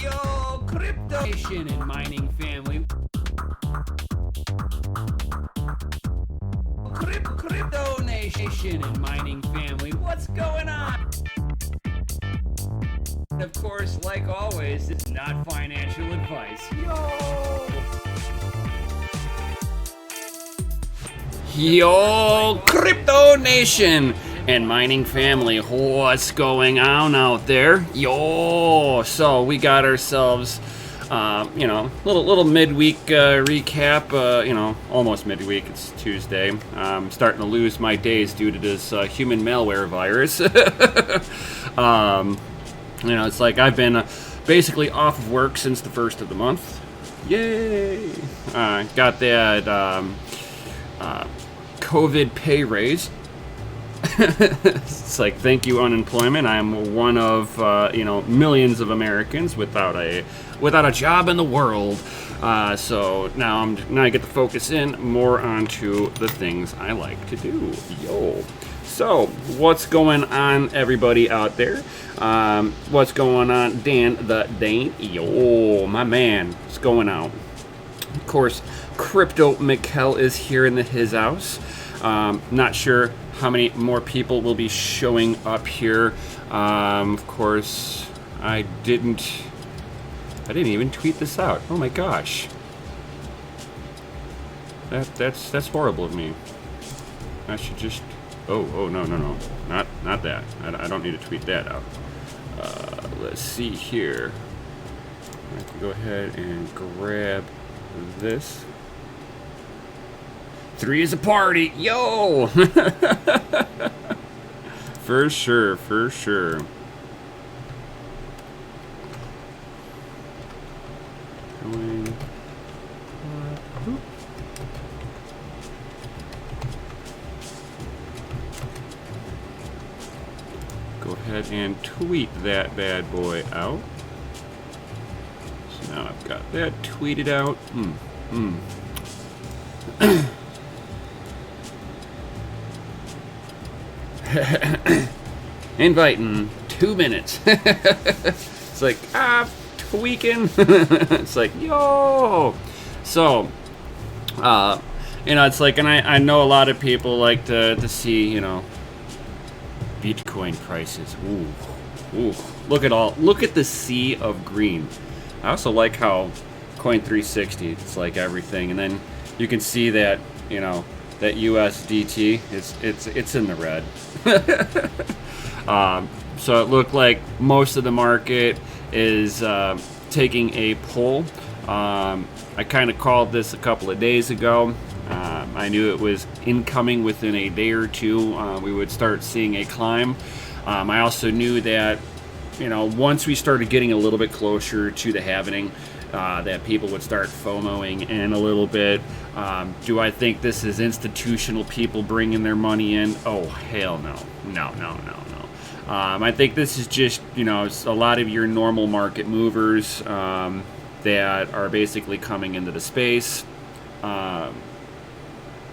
Yo, crypto nation and mining family. Crypto nation and mining family. What's going on? Of course, like always, it's not financial advice. Yo, crypto nation and mining family, what's going on out there? Yo, so we got ourselves, little midweek recap. Almost midweek. It's Tuesday. I'm starting to lose my days due to this human malware virus. It's like I've been basically off of work since the first of the month. Yay! Got that COVID pay raise. It's like, thank you, unemployment. I'm one of millions of Americans without a job in the world. So now I get to focus in more onto the things I like to do. Yo. So, what's going on, everybody out there? What's going on, Dan the Dane? Yo, my man, what's going on? Of course, Crypto Mikkel is here in his house. Not sure how many more people will be showing up here. Of course, I didn't even tweet this out. Oh my gosh, that's horrible of me. I should just. Oh no, not that. I don't need to tweet that out. Let's see here. I can go ahead and grab this. 3 is a party, yo! For sure. Going. Go ahead and tweet that bad boy out. So now I've got that tweeted out. Inviting 2 minutes. It's like, tweaking. It's like, yo. So, it's like, and I know a lot of people like to see, Bitcoin prices. Ooh. Look at the sea of green. I also like how Coin 360, it's like everything, and then you can see that, that USDT, it's in the red. So it looked like most of the market is taking a pull. I kind of called this a couple of days ago. I knew it was incoming within a day or two. We would start seeing a climb. I also knew that, once we started getting a little bit closer to the halving, that people would start FOMOing in a little bit. Do I think this is institutional people bringing their money in? Oh, hell no. No. I think this is just, a lot of your normal market movers that are basically coming into the space.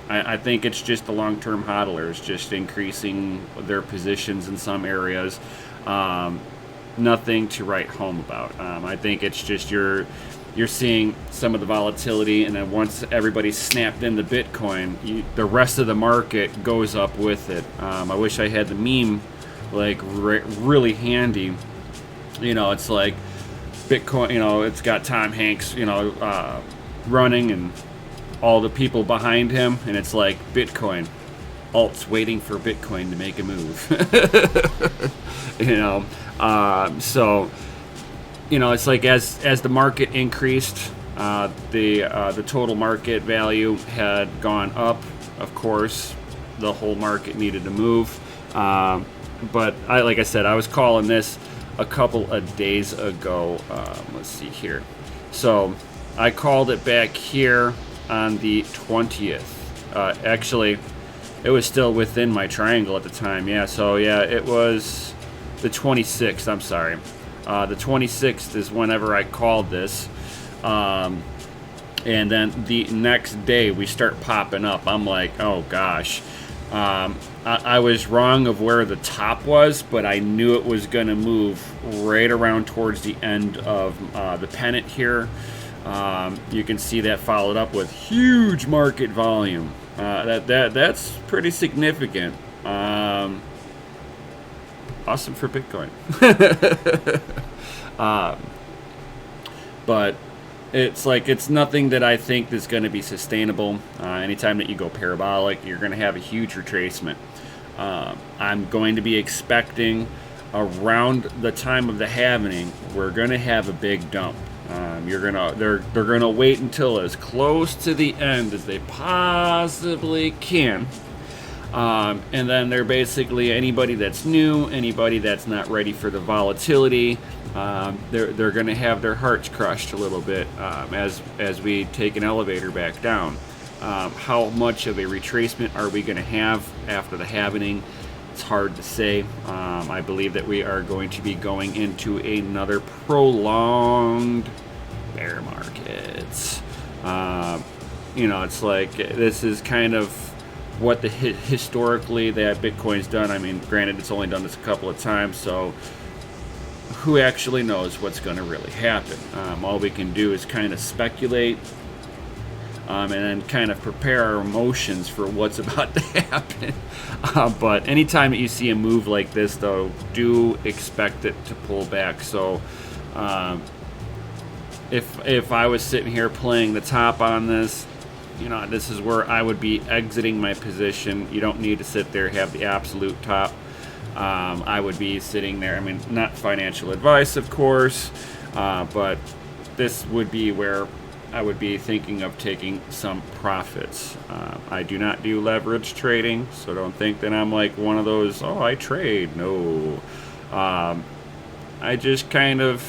I think it's just the long-term hodlers just increasing their positions in some areas. Nothing to write home about. I think it's just you're seeing some of the volatility, and then once everybody's snapped into Bitcoin, the rest of the market goes up with it. I wish I had the meme like really handy. It's like Bitcoin. It's got Tom Hanks, running and all the people behind him, and it's like Bitcoin alts waiting for Bitcoin to make a move. So it's like as the market increased, the total market value had gone up. Of course, the whole market needed to move. But like I said, I was calling this a couple of days ago. Let's see here. So I called it back here on the 20th. Actually, it was still within my triangle at the time. Yeah, so yeah, it was the 26th. I'm sorry. The 26th is whenever I called this. And then the next day we start popping up. I'm like, oh gosh. I was wrong of where the top was, but I knew it was going to move right around towards the end of the pennant here. You can see that followed up with huge market volume. That's pretty significant. Awesome for Bitcoin. But it's nothing that I think is going to be sustainable. Anytime that you go parabolic, you're going to have a huge retracement. I'm going to be expecting around the time of the halvening, we're going to have a big dump. They're gonna wait until as close to the end as they possibly can. And then they're basically anybody that's new, anybody that's not ready for the volatility, they're going to have their hearts crushed a little bit as we take an elevator back down. How much of a retracement are we going to have after the halvening? It's hard to say. I believe that we are going to be going into another prolonged bear market. It's like this is kind of what the historically that Bitcoin's done. I mean, granted, it's only done this a couple of times, so who actually knows what's going to really happen? All we can do is kind of speculate, and then kind of prepare our emotions for what's about to happen. But anytime that you see a move like this, though, do expect it to pull back. So if I was sitting here playing the top on this, this is where I would be exiting my position. You don't need to sit there, have the absolute top. I would be sitting there. I mean, not financial advice, of course, but this would be where I would be thinking of taking some profits. I do not do leverage trading, so don't think that I'm like one of those, I trade. No. I just kind of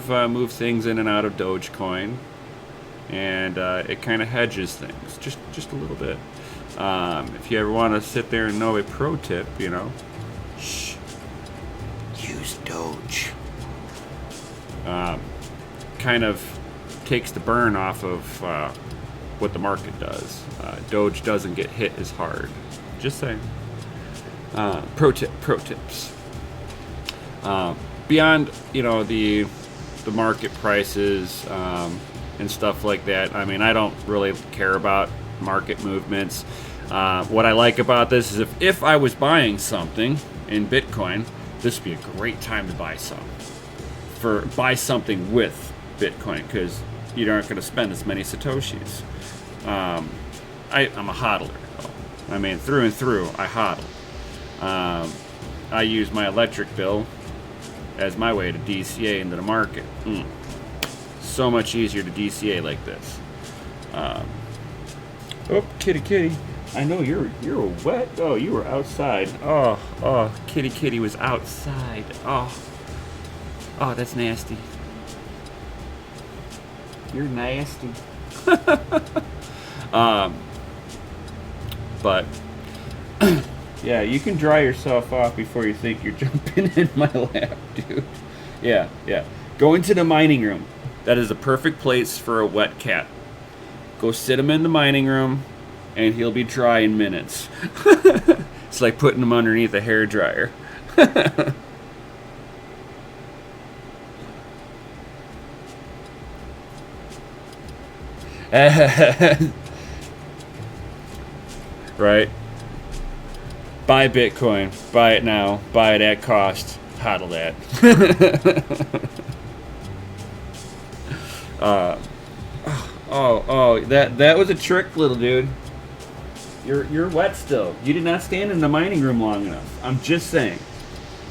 move things in and out of Dogecoin, and it kind of hedges things just a little bit. If you ever want to sit there and know a pro tip, use Doge. Kind of takes the burn off of what the market does. Doge doesn't get hit as hard. Just saying. Pro tips. Beyond the market prices and stuff like that. I mean, I don't really care about market movements. What I like about this is if I was buying something in Bitcoin, this would be a great time to buy buy something with Bitcoin, because you aren't going to spend as many Satoshis. I'm a hodler, though. I mean, through and through, I hodl. I use my electric bill as my way to DCA into the market. So much easier to DCA like this. Kitty. I know you're wet. Oh, you were outside. Oh, kitty was outside. Oh, that's nasty. You're nasty. But yeah, you can dry yourself off before you think you're jumping in my lap, dude. Yeah. Go into the mining room. That is a perfect place for a wet cat. Go sit him in the mining room, and he'll be dry in minutes. It's like putting him underneath a hairdryer. Right? Buy Bitcoin. Buy it now. Buy it at cost. Hodl that. That was a trick, little dude. You're wet still. You did not stand in the mining room long enough. I'm just saying.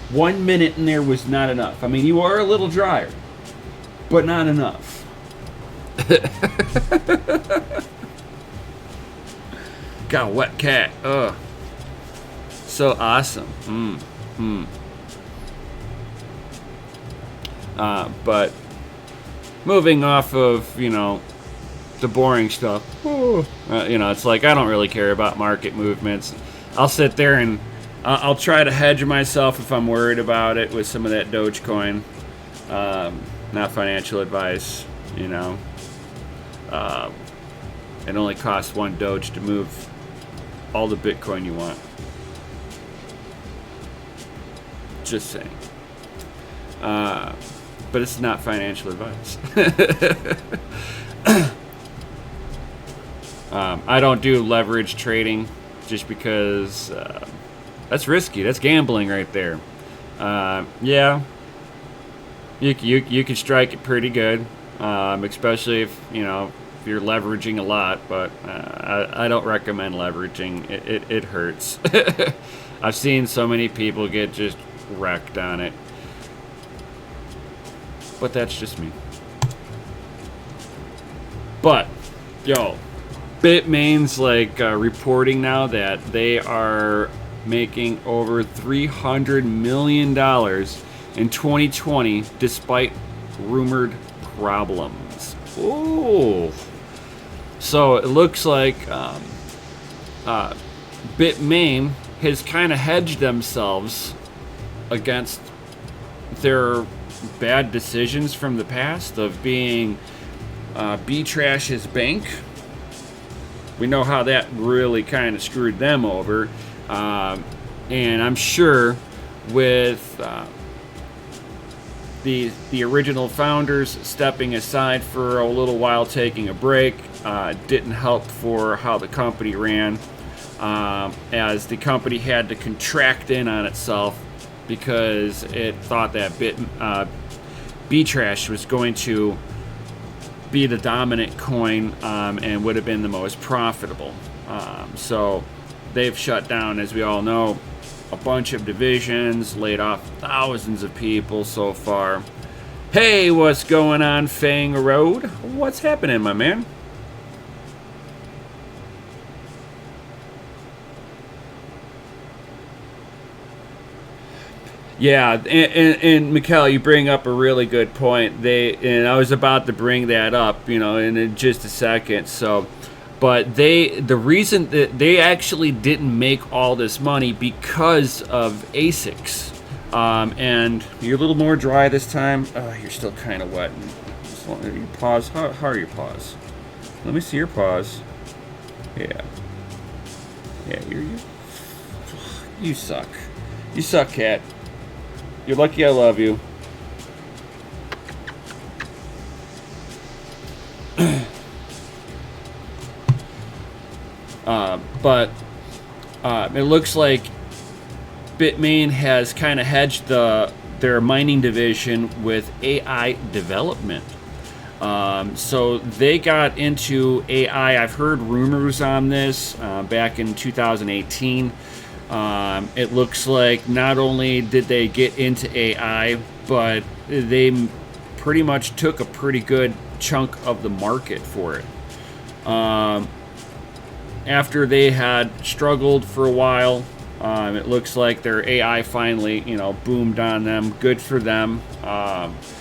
1 minute in there was not enough. I mean, you are a little drier, but not enough. Got a wet cat. Ugh. So awesome. But moving off of, the boring stuff, it's like I don't really care about market movements. I'll sit there and I'll try to hedge myself if I'm worried about it with some of that Dogecoin. Not financial advice, It only costs one Doge to move all the Bitcoin you want. Just saying. But it's not financial advice. I don't do leverage trading just because that's risky. That's gambling right there. Yeah, you can strike it pretty good, especially if you're leveraging a lot. But I don't recommend leveraging. It hurts. I've seen so many people get just wrecked on it. But that's just me. But, yo, Bitmain's reporting now that they are making over $300 million in 2020 despite rumored problems. Ooh. So it looks like Bitmain has kind of hedged themselves against their bad decisions from the past of being B-Trash's bank. We know how that really kind of screwed them over. And I'm sure with the original founders stepping aside for a little while, taking a break, didn't help for how the company ran, as the company had to contract in on itself because it thought that B-Trash was going to be the dominant coin and would have been the most profitable. So they've shut down, as we all know, a bunch of divisions, laid off thousands of people so far. Hey, what's going on, Fang Road? What's happening, my man? Yeah, and Mikhail, you bring up a really good point. And I was about to bring that up, in just a second. So, but the reason that they actually didn't make all this money because of ASICs. And you're a little more dry this time. You're still kind of wet. You pause. How are your paws? Let me see your paws. Yeah. Yeah, you suck. You suck, cat. You're lucky I love you. But it looks like Bitmain has kind of hedged their mining division with AI development. So they got into AI. I've heard rumors on this back in 2018. It looks like not only did they get into AI, but they pretty much took a pretty good chunk of the market for it. After they had struggled for a while, it looks like their AI finally, boomed on them. Good for them.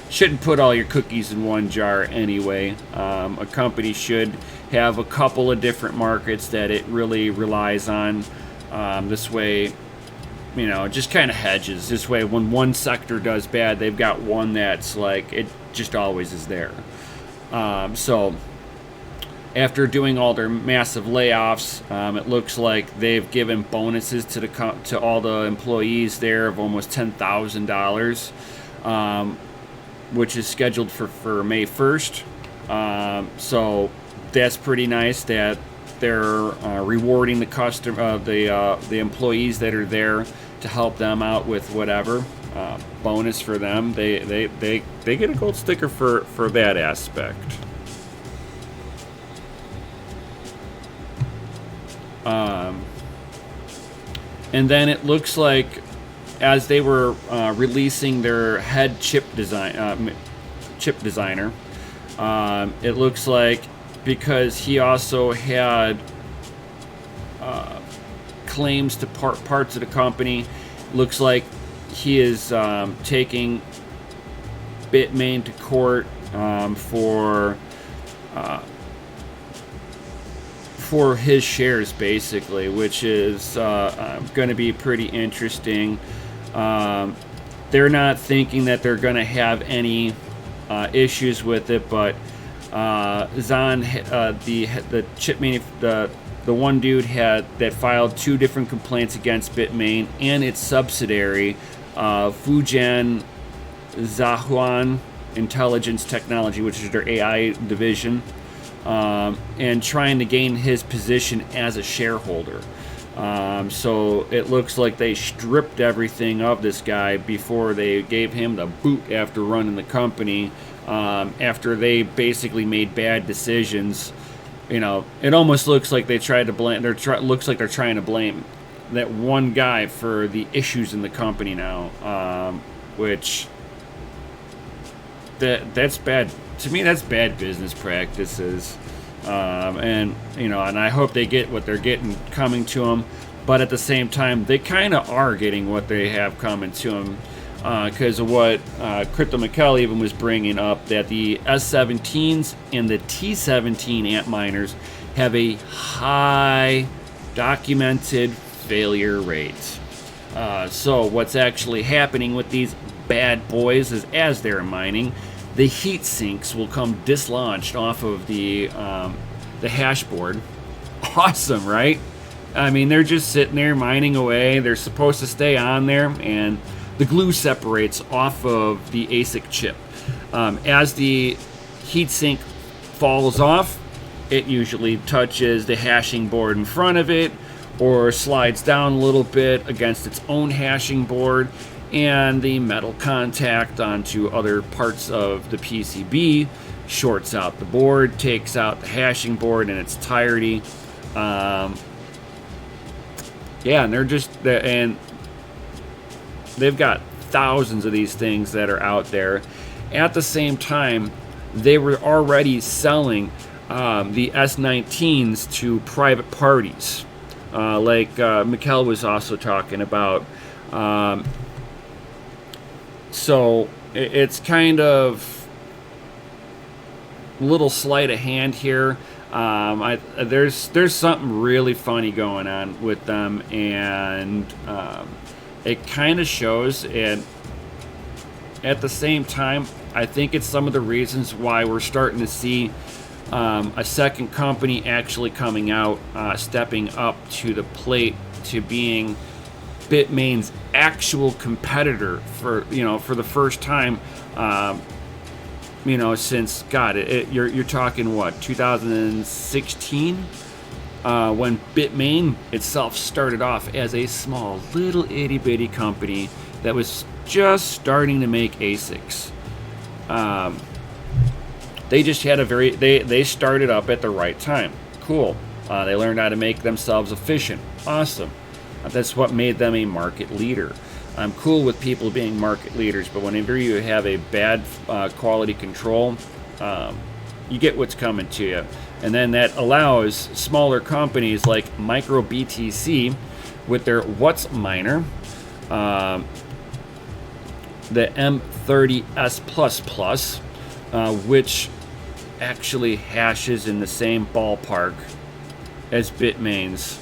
Shouldn't put all your cookies in one jar anyway. A company should have a couple of different markets that it really relies on. This way, just kind of hedges. This way, when one sector does bad, they've got one that's like, it just always is there. So, after doing all their massive layoffs, it looks like they've given bonuses to all the employees there of almost $10,000, which is scheduled for May 1st. So, that's pretty nice that they're rewarding the employees that are there to help them out with whatever bonus for them. They get a gold sticker for that aspect. And then it looks like as they were releasing their head chip designer, it looks like, because he also had claims to parts of the company, looks like he is taking Bitmain to court for his shares, basically, which is going to be pretty interesting. They're not thinking that they're going to have any issues with it, but Zahn, the chip the one dude that filed 2 different complaints against Bitmain and its subsidiary, Fujian Zhaohuan Intelligence Technology, which is their AI division, and trying to gain his position as a shareholder. So it looks like they stripped everything of this guy before they gave him the boot after running the company, after they basically made bad decisions. It almost looks like they tried to blame. Looks like they're trying to blame that one guy for the issues in the company now, which that's bad. To me, that's bad business practices. And I hope they get what they're getting coming to them, but at the same time, they kind of are getting what they have coming to them, because of what Crypto Mikel even was bringing up, that the S17s and the T17 Antminers have a high documented failure rate. So what's actually happening with these bad boys is, as they're mining, the heat sinks will come dislodged off of the hash board. Awesome, right? I mean, they're just sitting there mining away. They're supposed to stay on there, and the glue separates off of the ASIC chip. As the heatsink falls off, it usually touches the hashing board in front of it, or slides down a little bit against its own hashing board, and the metal contact onto other parts of the PCB shorts out the board, takes out the hashing board in its entirety. And they've got thousands of these things that are out there. At the same time, they were already selling the S19s to private parties, like Mikel was also talking about. So it's kind of a little sleight of hand here. There's something really funny going on with them, and it kind of shows. And at the same time, I think it's some of the reasons why we're starting to see a second company actually coming out, stepping up to the plate to being Bitmain's actual competitor for the first time, since you're talking what, 2016, when Bitmain itself started off as a small little itty bitty company that was just starting to make ASICs. They just had they started up at the right time. Cool. They learned how to make themselves efficient. Awesome. That's what made them a market leader. I'm cool with people being market leaders, but whenever you have a bad quality control, you get what's coming to you. And then that allows smaller companies like MicroBTC with their What's miner, the M30S++, which actually hashes in the same ballpark as Bitmain's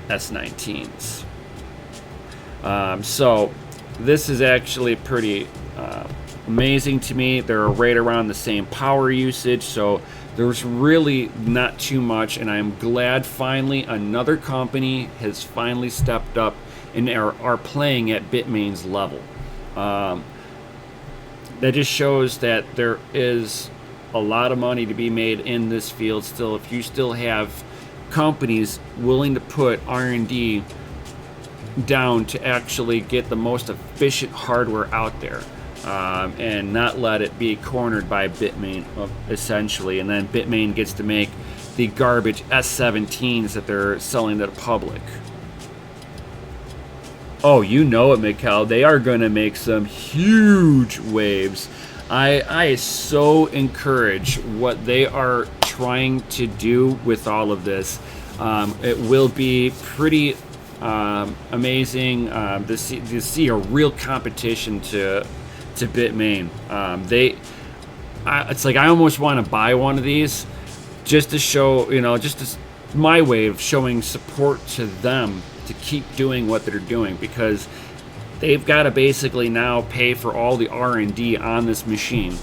S19s. So this is actually pretty amazing to me. They're right around the same power usage, so there's really not too much, and I'm glad finally another company has finally stepped up and are playing at Bitmain's level. That just shows that there is a lot of money to be made in this field still, if you still have companies willing to put R&D down to actually get the most efficient hardware out there, and not let it be cornered by Bitmain, essentially, and then Bitmain gets to make the garbage S17s that they're selling to the public. Oh, you know it, Mikel. They are going to make some huge waves. I so encourage what they are trying to do with all of this. It will be pretty amazing to see a real competition to Bitmain. It's like I almost want to buy one of these just to show, my way of showing support to them to keep doing what they're doing, because they've got to basically now pay for all the R&D on this machine.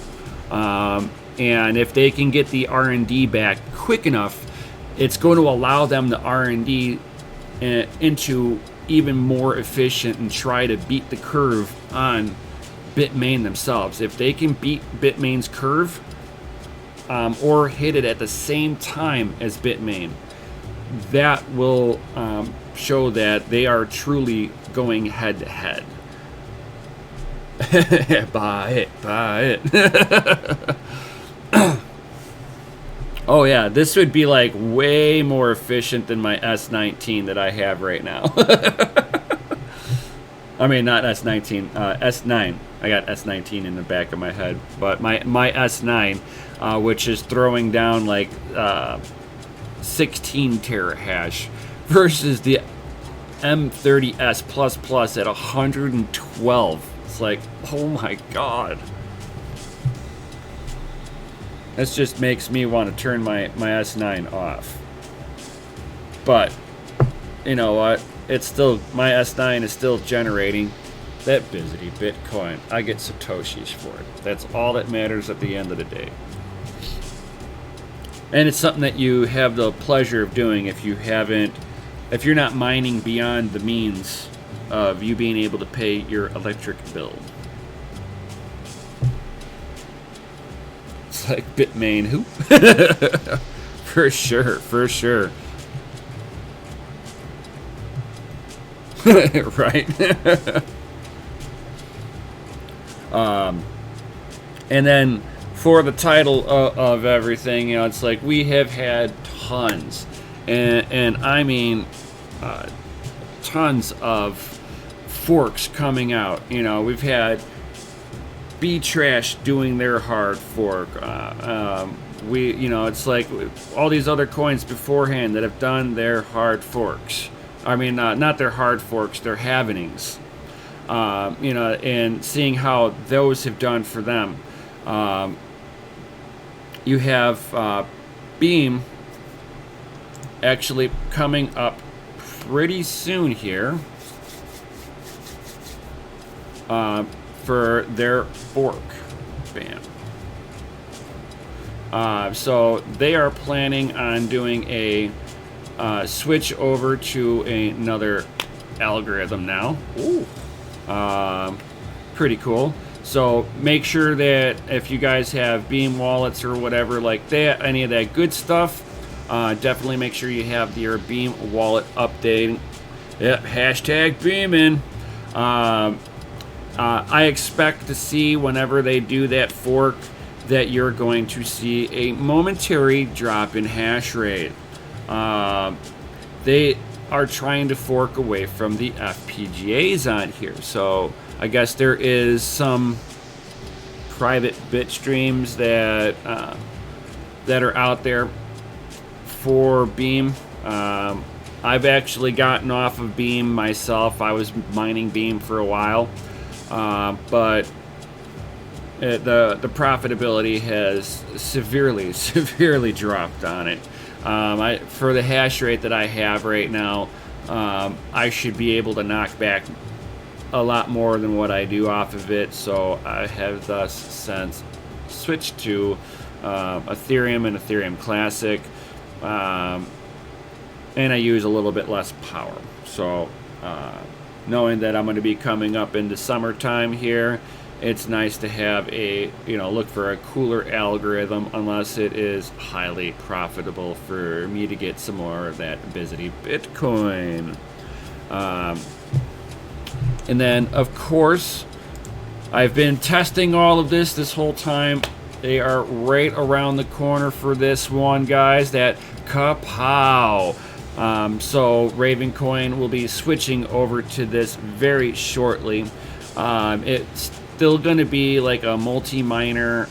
And if they can get the R&D back quick enough, it's going to allow them to R&D into even more efficient and try to beat the curve on Bitmain themselves. If they can beat Bitmain's curve or hit it at the same time as Bitmain, that will show that they are truly going head to head. Buy it. Oh yeah, this would be like way more efficient than my S19 that I have right now. I mean, not S19, S9. I got S19 in the back of my head, but my S9, which is throwing down like 16 terahash, versus the M30S++ at 112. It's like, oh my god. This just makes me want to turn my S9 off. But, you know what? It's still, my S9 is still generating that Bizzity Bitcoin. I get Satoshis for it. That's all that matters at the end of the day. And it's something that you have the pleasure of doing if you're not mining beyond the means of you being able to pay your electric bill. It's like Bitmain who? For sure. Right? And then for the title of everything, you know, it's like we have had tons, and I mean tons of forks coming out. You know, we've had B-Trash doing their hard fork. You know, it's like all these other coins beforehand that have done their hard forks. I mean, not their hard forks, their halvenings. You know, and seeing how those have done for them. You have Beam actually coming up pretty soon here for their fork. Bam. So they are planning on doing a switch over to another algorithm now. Ooh. Pretty cool. So make sure that if you guys have Beam wallets or whatever like that, any of that good stuff, definitely make sure you have your Beam wallet updating. Yep, hashtag Beamin'. I expect to see whenever they do that fork that you're going to see a momentary drop in hash rate. They are trying to fork away from the FPGAs on here, so I guess there is some private bit streams that are out there for Beam. I've actually gotten off of Beam myself. I was mining Beam for a while, but the profitability has severely dropped on it. For the hash rate that I have right now, I should be able to knock back a lot more than what I do off of it, so I have thus since switched to Ethereum and Ethereum Classic, and I use a little bit less power. So knowing that I'm going to be coming up into summertime here, it's nice to have look for a cooler algorithm, unless it is highly profitable for me to get some more of that Bizzity Bitcoin. And then, of course, I've been testing all of this whole time. They are right around the corner for this one, guys. That kapow. So Ravencoin will be switching over to this very shortly. It's still going to be like a multi-miner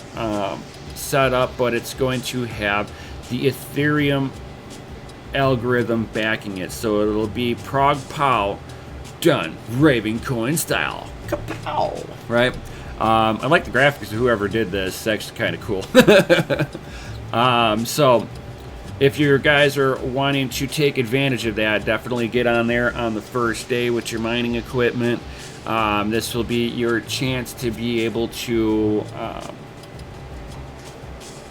setup, but it's going to have the Ethereum algorithm backing it. So it'll be prog pow done Ravencoin style. Kapow! Right? I like the graphics of whoever did this. It's actually kind of cool. So if you guys are wanting to take advantage of that, definitely get on there on the first day with your mining equipment. This will be your chance to be able to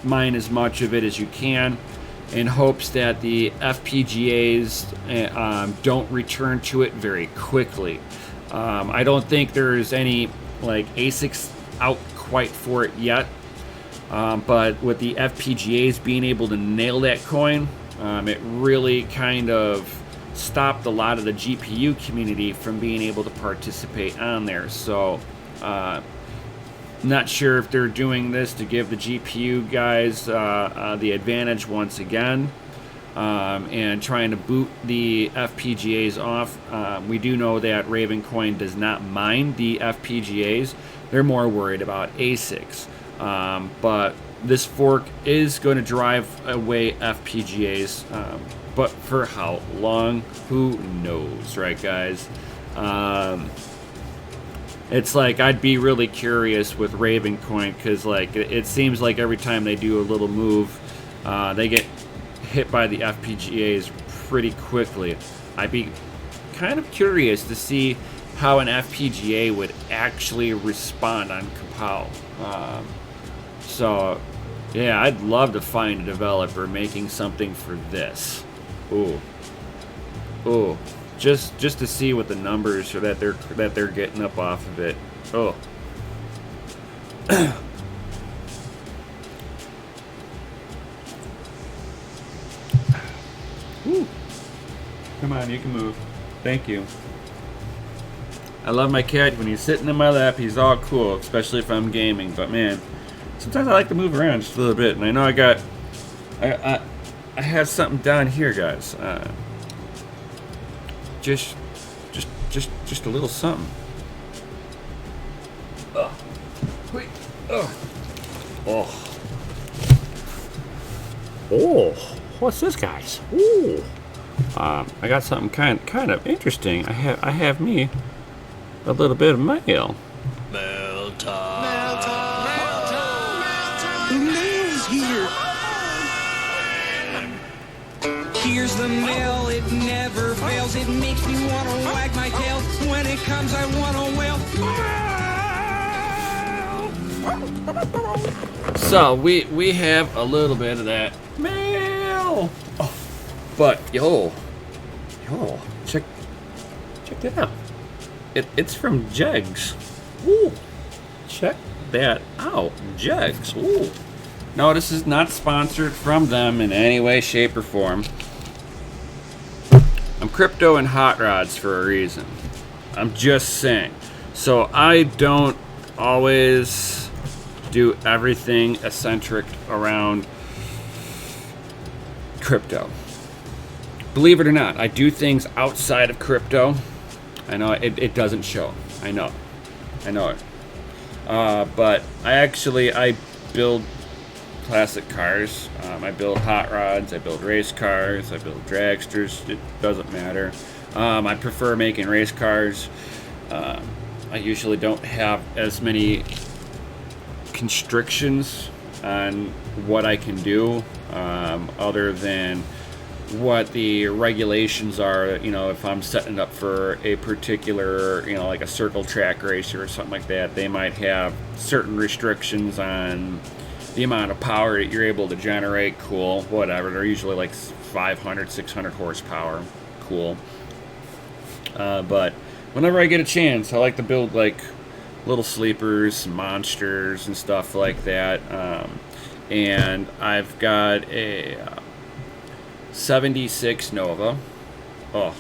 mine as much of it as you can, in hopes that the FPGAs don't return to it very quickly. I don't think there's any like ASICs out quite for it yet, but with the FPGAs being able to nail that coin, it really kind of stopped a lot of the GPU community from being able to participate on there. So not sure if they're doing this to give the GPU guys the advantage once again, and trying to boot the FPGAs off. We do know that Ravencoin does not mind the FPGAs. They're more worried about ASICs. But this fork is going to drive away FPGAs. But for how long? Who knows, right, guys? It's like I'd be really curious with Ravencoin, because like it seems like every time they do a little move, they get hit by the FPGAs pretty quickly. I'd be kind of curious to see how an FPGA would actually respond on Kapow. So yeah, I'd love to find a developer making something for this. Ooh, just to see what the numbers are that they're getting up off of it. Oh. Woo. Come on, you can move. Thank you. I love my cat. When he's sitting in my lap, he's all cool, especially if I'm gaming. But man, sometimes I like to move around just a little bit. And I know I have something down here, guys. Just a little something. Wait. Oh. What's this, guys? Ooh. I got something kind of interesting. I have me a little bit of mail. Mail time. Mail time. Mail time. Mail time. Mail's here. Here's the mail. It never fails. It makes me want to wag my tail. When it comes, I want to wail. So we have a little bit of that mail. Oh, but yo, check that out. It's from Jegs. Ooh, check that out, Jegs. Ooh. No, this is not sponsored from them in any way, shape, or form. I'm crypto and hot rods for a reason. I'm just saying. So I don't always do everything eccentric around crypto. Believe it or not, I do things outside of crypto. I know it doesn't show. I know it. But I build classic cars. I build hot rods. I build race cars. I build dragsters. It doesn't matter. I prefer making race cars. I usually don't have as many constrictions on what I can do, other than what the regulations are. You know, if I'm setting up for a particular, like a circle track racer or something like that, they might have certain restrictions on the amount of power that you're able to generate. Cool, whatever. They're usually like 500, 600 horsepower. Cool. But whenever I get a chance, I like to build like little sleepers, monsters, and stuff like that. And I've got a 76 Nova. Oh,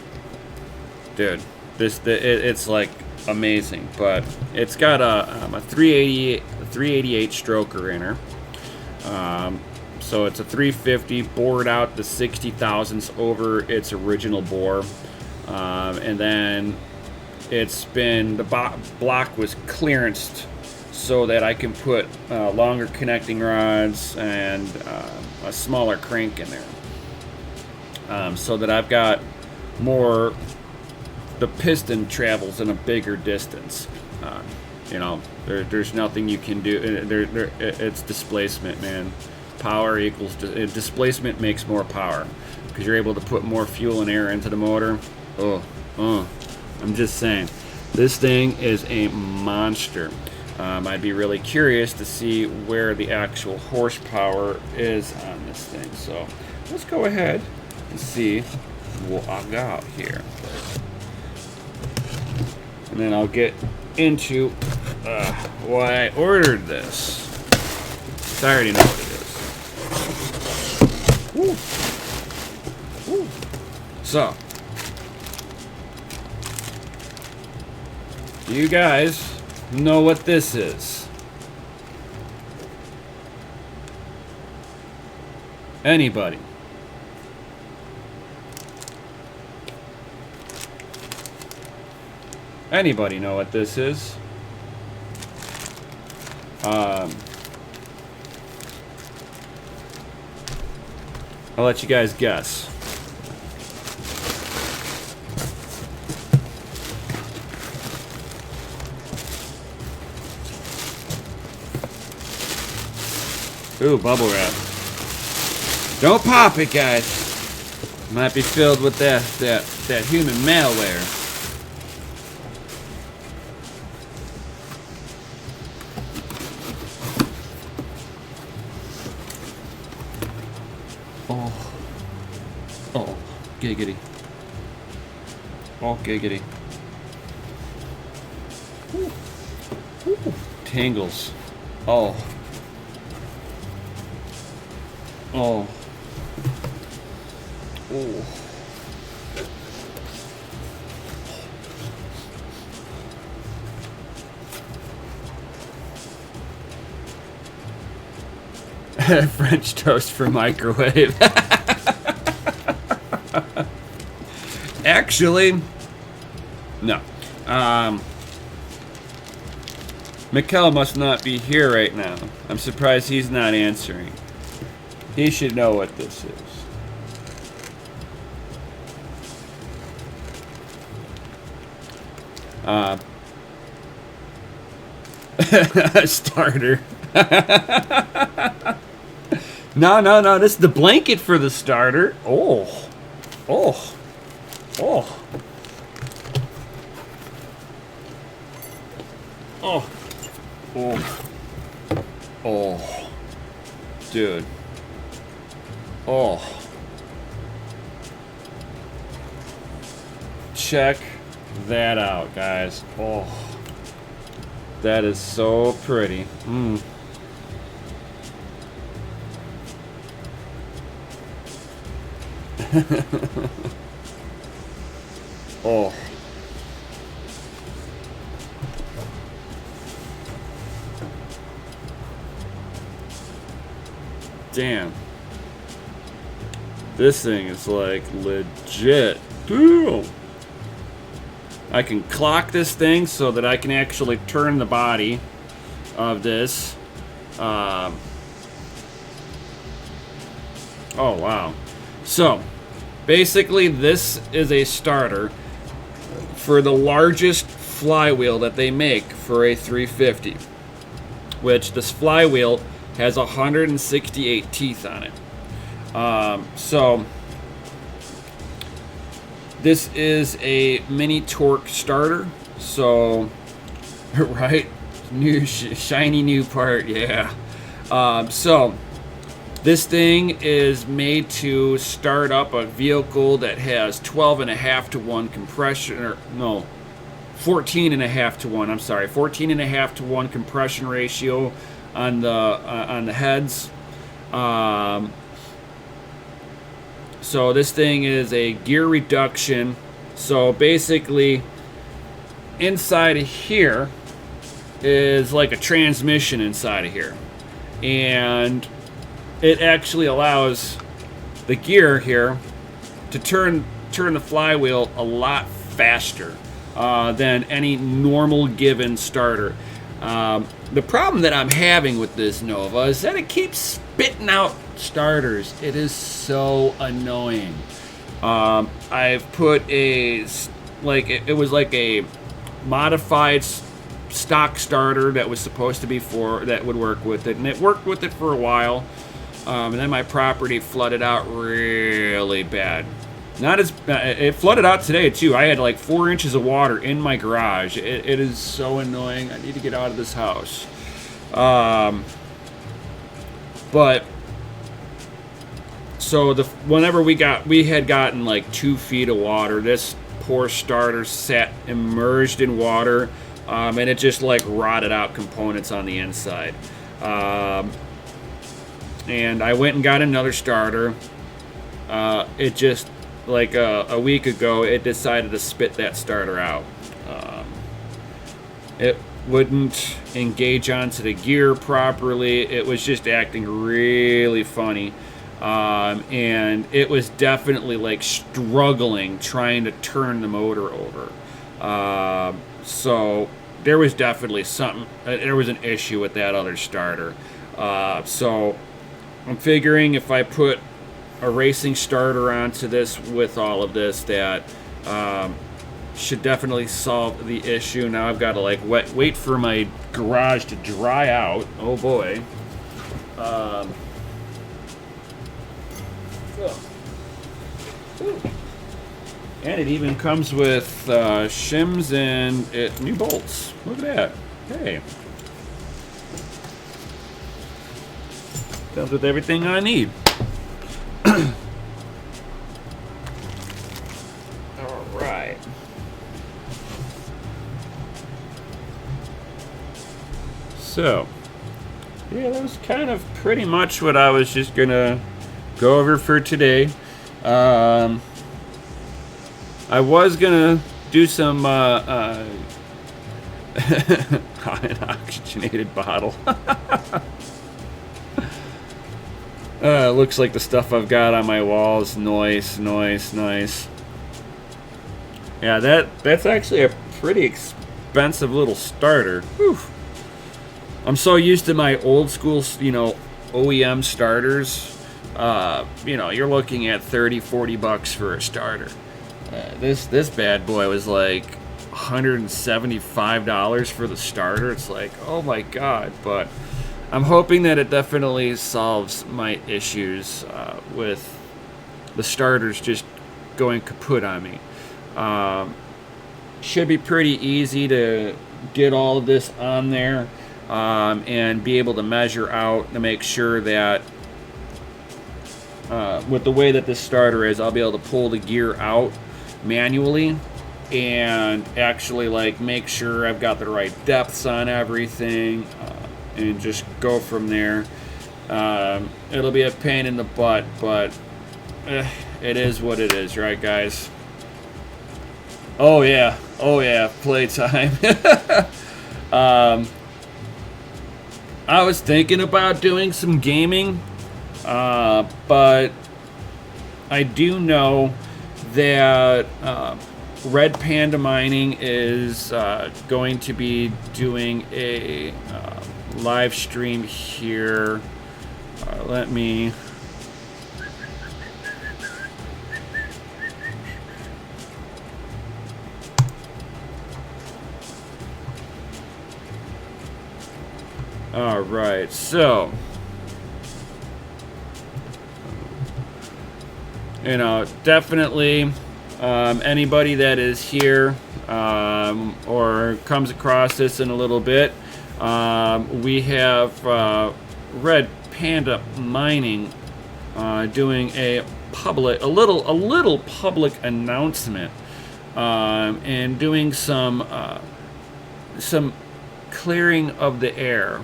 dude, it's like amazing. But it's got a 388 stroker in her. So it's a 350 bored out the 60 thousandths over its original bore, and then the block was clearanced so that I can put longer connecting rods and a smaller crank in there, so that I've got more. The piston travels in a bigger distance. There's nothing you can do. It's displacement, man. Power equals displacement makes more power, because you're able to put more fuel and air into the motor. I'm just saying, this thing is a monster. I'd be really curious to see where the actual horsepower is on this thing. So let's go ahead and see what I got here. And then I'll get into why I ordered this. I already know what it is. Woo. Woo. So, do you guys know what this is? Anybody? Anybody know what this is? I'll let you guys guess. Ooh, bubble wrap. Don't pop it, guys. Might be filled with that human malware. Oh, giggity. Oh, giggity. Ooh. Ooh. Tingles. Oh. Oh. Oh. French toast for microwave. Actually, no. Mikkel must not be here right now. I'm surprised he's not answering. He should know what this is. Starter. No. This is the blanket for the starter. Oh. Dude. Oh. Check that out, guys. Oh. That is so pretty. Oh. Damn. This thing is like legit. Damn. I can clock this thing so that I can actually turn the body of this. Oh, wow. So, basically, this is a starter for the largest flywheel that they make for a 350, which this flywheel has 168 teeth on it. So, this is a mini torque starter. So, right? New, shiny new part, yeah. So, this thing is made to start up a vehicle that has 12.5 to 1 compression, or no, 14.5 to 1. I'm sorry, 14.5 to 1 compression ratio on the heads. So this thing is a gear reduction. So basically, inside of here is like a transmission inside of here, and it actually allows the gear here to turn the flywheel a lot faster than any normal given starter. The problem that I'm having with this Nova is that it keeps spitting out starters. It is so annoying. I've put it was like a modified stock starter that was supposed to be that would work with it, and it worked with it for a while. And then my property flooded out really bad. Not as it flooded out today too. I had like 4 inches of water in my garage. It is so annoying. I need to get out of this house. But so whenever we had gotten like 2 feet of water, this poor starter sat immersed in water, and it just like rotted out components on the inside. And I went and got another starter. It just like a week ago, it decided to spit that starter out. It wouldn't engage onto the gear properly. It was just acting really funny. And it was definitely like struggling trying to turn the motor over. So there was definitely there was an issue with that other starter. So I'm figuring if I put a racing starter onto this with all of this, that should definitely solve the issue. Now I've got to like wait for my garage to dry out. Oh boy. And it even comes with shims and new bolts. Look at that. Hey. Comes with everything I need. All right. So, yeah, that was kind of pretty much what I was just gonna go over for today. I was gonna do some an oxygenated bottle. Looks like the stuff I've got on my walls. Nice. Yeah, that's actually a pretty expensive little starter. Whew. I'm so used to my old school, OEM starters. You're looking at $30-$40 for a starter. This bad boy was like $175 for the starter. It's like, oh my god. But I'm hoping that it definitely solves my issues with the starters just going kaput on me. Should be pretty easy to get all of this on there and be able to measure out to make sure that with the way that this starter is, I'll be able to pull the gear out manually and actually like make sure I've got the right depths on everything. And just go from there. It'll be a pain in the butt, but it is what it is, right, guys? Oh yeah, playtime. I was thinking about doing some gaming, but I do know that Red Panda Mining is going to be doing a live stream here. Let me all right, so definitely anybody that is here or comes across this in a little bit, we have Red Panda Mining doing a little public announcement and doing some clearing of the air,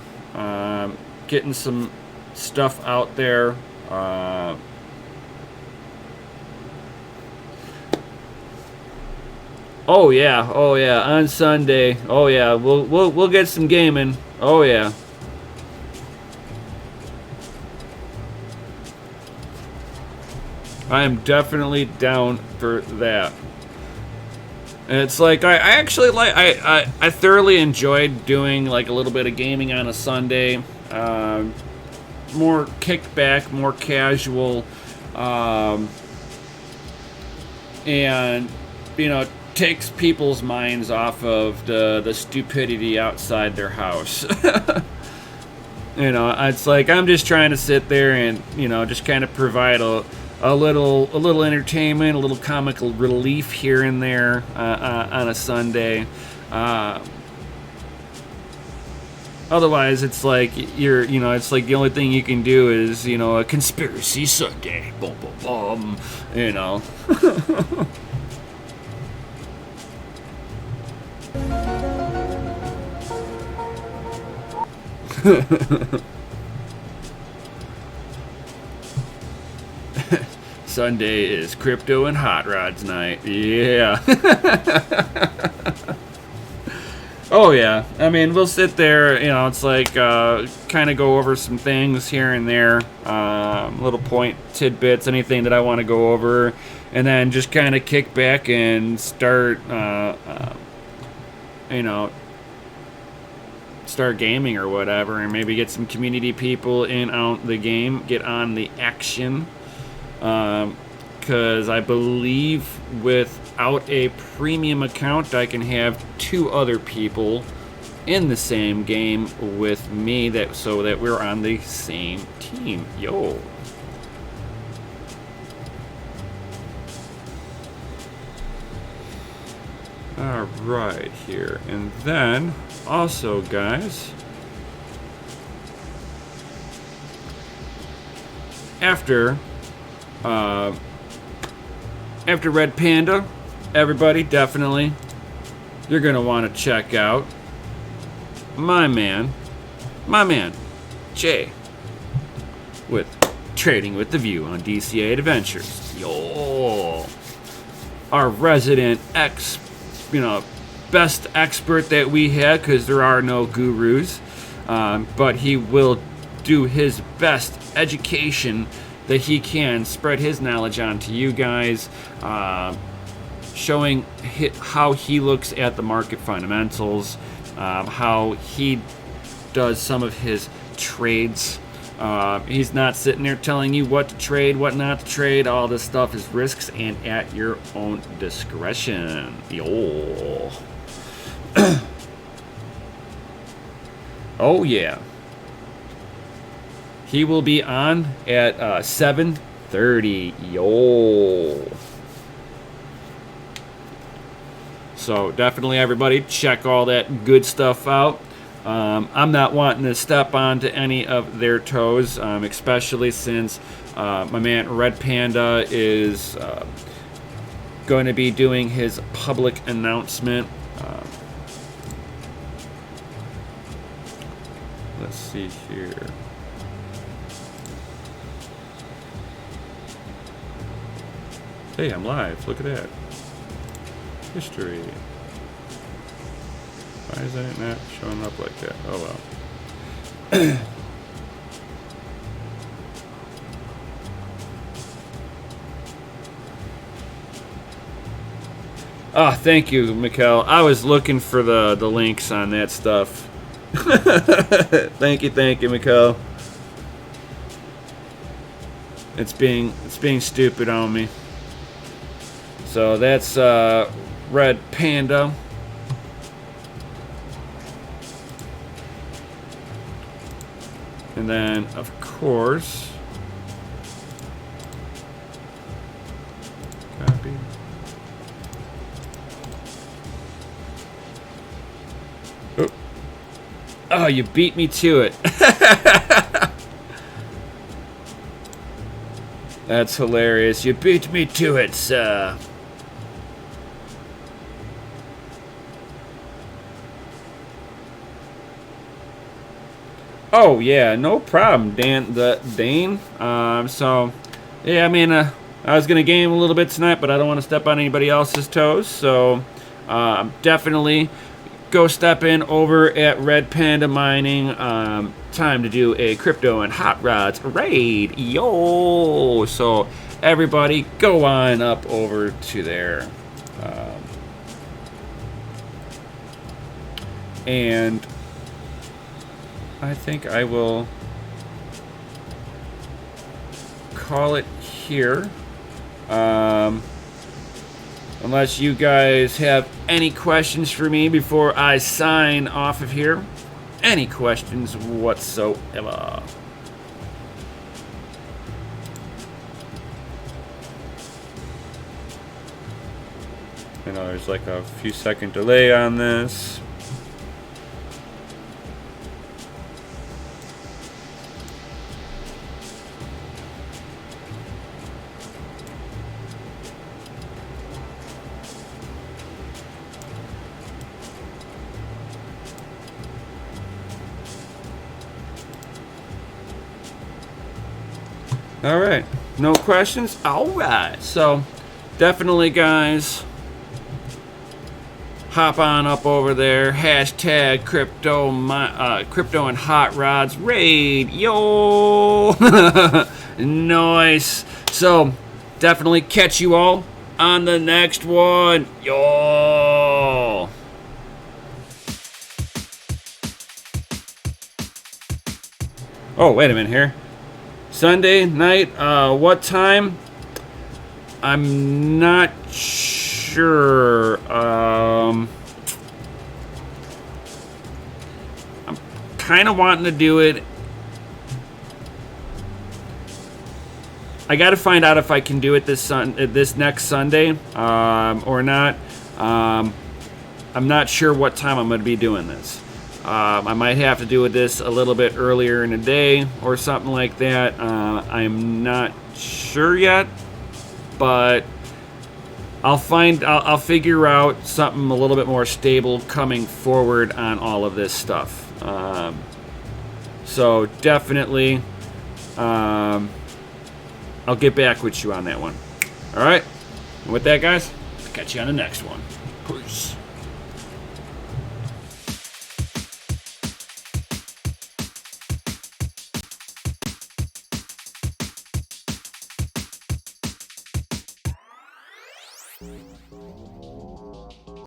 getting some stuff out there. Oh yeah, on Sunday. Oh yeah, we'll get some gaming. Oh yeah. I am definitely down for that. And it's like I actually like I thoroughly enjoyed doing like a little bit of gaming on a Sunday. More kickback, more casual, and takes people's minds off of the stupidity outside their house. It's like I'm just trying to sit there and just kind of provide a a little entertainment, a little comical relief here and there on a Sunday. Otherwise, it's like it's like the only thing you can do is, a conspiracy Sunday. Boom, boom, boom. Sunday is crypto and hot rods night. Yeah. Oh yeah, I mean, we'll sit there, it's like kind of go over some things here and there, little point tidbits, anything that I want to go over, and then just kind of kick back and start start gaming or whatever, and maybe get some community people in on the game, get on the action, because I believe without a premium account, I can have 2 other people in the same game with me, so that we're on the same team. Yo. All right, here, and then also, guys, after Red Panda, everybody, definitely, you're going to want to check out my man, Jay, with Trading with the View on DCA Adventures. Yo, our resident best expert that we had, because there are no gurus, but he will do his best education that he can, spread his knowledge on to you guys, showing how he looks at the market fundamentals, how he does some of his trades. He's not sitting there telling you what to trade, what not to trade. All this stuff is risks and at your own discretion. Yo. Oh yeah. He will be on at 7:30. Yo. So definitely, everybody, check all that good stuff out. I'm not wanting to step onto any of their toes, especially since my man Red Panda is going to be doing his public announcement. Let's see here. Hey, I'm live. Look at that. History. Why is that not showing up like that? Oh well. Oh, thank you, Mikkel. I was looking for the links on that stuff. Thank you, Mikkel. It's being stupid on me. So that's Red Panda. And then, of course, copy. Oh, you beat me to it. That's hilarious. You beat me to it, sir. Oh yeah, no problem, Dane. So yeah, I mean, I was gonna game a little bit tonight, but I don't want to step on anybody else's toes. So definitely go step in over at Red Panda Mining. Time to do a crypto and hot rods raid, yo! So everybody, go on up over to there, and I think I will call it here. Unless you guys have any questions for me before I sign off of here. Any questions whatsoever. You know, there's like a few second delay on this. All right, no questions. All right, so definitely, guys, hop on up over there. Hashtag crypto and hot rods raid. Yo, nice. So definitely catch you all on the next one. Yo. Oh, wait a minute here. Sunday night, what time? I'm not sure. I'm kind of wanting to do it. I got to find out if I can do it this next Sunday or not. I'm not sure what time I'm going to be doing this. I might have to do this a little bit earlier in the day or something like that. I'm not sure yet, but I'll figure out something a little bit more stable coming forward on all of this stuff. So definitely, I'll get back with you on that one. All right. And with that, guys, I'll catch you on the next one. Peace.